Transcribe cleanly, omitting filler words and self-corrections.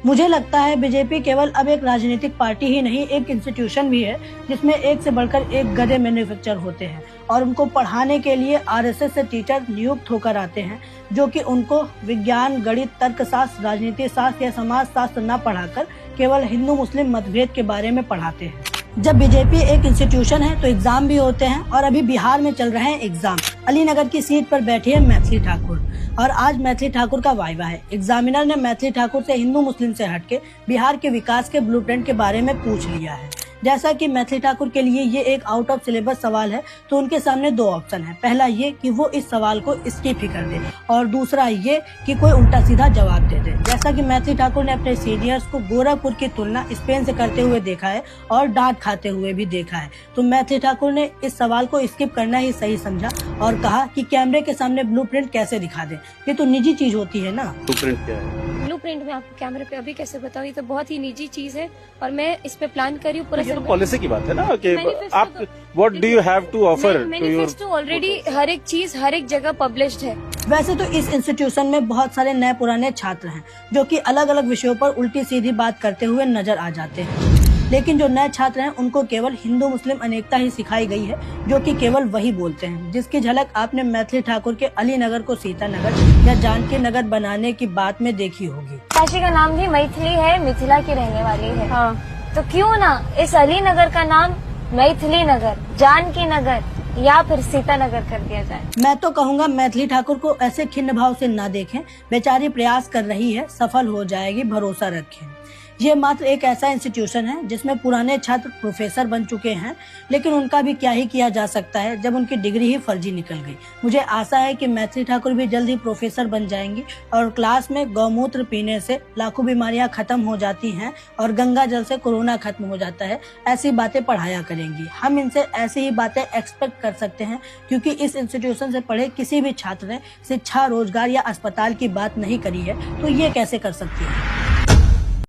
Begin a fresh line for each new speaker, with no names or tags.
मुझे लगता है बीजेपी केवल अब एक राजनीतिक पार्टी ही नहीं, एक इंस्टीट्यूशन भी है जिसमें एक से बढ़कर एक गधे मैन्युफैक्चर होते हैं और उनको पढ़ाने के लिए आरएसएस से टीचर नियुक्त होकर आते हैं, जो कि उनको विज्ञान, गणित, तर्कशास्त्र, राजनीति शास्त्र या समाज शास्त्र न पढ़ाकर केवल हिंदू मुस्लिम मतभेद के बारे में पढ़ाते हैं। जब बीजेपी एक इंस्टीट्यूशन है तो एग्जाम भी होते हैं और अभी बिहार में चल रहे हैं एग्जाम। अलीनगर की सीट पर बैठी है मैथिली ठाकुर और आज मैथिली ठाकुर का वाइवा है। एग्जामिनर ने मैथिली ठाकुर से हिंदू मुस्लिम से हटके बिहार के विकास के ब्लूप्रिंट के बारे में पूछ लिया है। जैसा कि मैथिली ठाकुर के लिए ये एक आउट ऑफ सिलेबस सवाल है तो उनके सामने दो ऑप्शन है। पहला ये कि वो इस सवाल को स्किप ही कर दे और दूसरा ये कि कोई उल्टा सीधा जवाब दे दे। जैसा कि मैथिली ठाकुर ने अपने सीनियर्स को गोरखपुर की तुलना स्पेन से करते हुए देखा है और डांट खाते हुए भी देखा है, तो मैथिली ठाकुर ने इस सवाल को स्किप करना ही सही समझा और कहा कि कैमरे के सामने ब्लूप्रिंट कैसे दिखा दे, ये तो निजी चीज होती है ना।
ब्लूप्रिंट क्या है?
ब्लूप्रिंट में आपको कैमरे पे अभी कैसे बताऊँ, ये तो बहुत ही निजी चीज है और मैं इस पे प्लान कर रही हूँ पूरा।
ये तो पॉलिसी की बात है ना कि आप what do you have to offer.
Manifesto already हर एक चीज हर एक जगह पब्लिश्ड है।
वैसे तो इस इंस्टीट्यूशन में बहुत सारे नए पुराने छात्र हैं जो कि अलग अलग विषयों पर उल्टी सीधी बात करते हुए नजर आ जाते हैं, लेकिन जो नए छात्र हैं उनको केवल हिंदू मुस्लिम अनेकता ही सिखाई गई है, जो कि केवल वही बोलते हैं, जिसकी झलक आपने मैथिली ठाकुर के अलीनगर को सीतानगर या जानकी नगर बनाने की बात में देखी होगी।
काशी का नाम भी मैथिली है, मिथिला की रहने वाली है। हाँ। तो क्यों ना इस अलीनगर का नाम मैथिली नगर, जानकी नगर या फिर सीतानगर कर दिया जाए।
मैं तो कहूँगा मैथिली ठाकुर को ऐसे खिन्न भाव से ना देखें, बेचारी प्रयास कर रही है, सफल हो जाएगी, भरोसा रखें। ये मात्र एक ऐसा इंस्टीट्यूशन है जिसमें पुराने छात्र प्रोफेसर बन चुके हैं, लेकिन उनका भी क्या ही किया जा सकता है जब उनकी डिग्री ही फर्जी निकल गई। मुझे आशा है कि मैथिली ठाकुर भी जल्द ही प्रोफेसर बन जाएंगी और क्लास में गौमूत्र पीने से लाखों बीमारियां खत्म हो जाती हैं और गंगा जल से कोरोना खत्म हो जाता है, ऐसी बातें पढ़ाया करेंगी। हम इनसे ऐसी ही बातें एक्सपेक्ट कर सकते हैं क्योंकि इस इंस्टीट्यूशन से पढ़े किसी भी छात्र ने शिक्षा, रोजगार या अस्पताल की बात नहीं करी है, तो ये कैसे कर सकती है।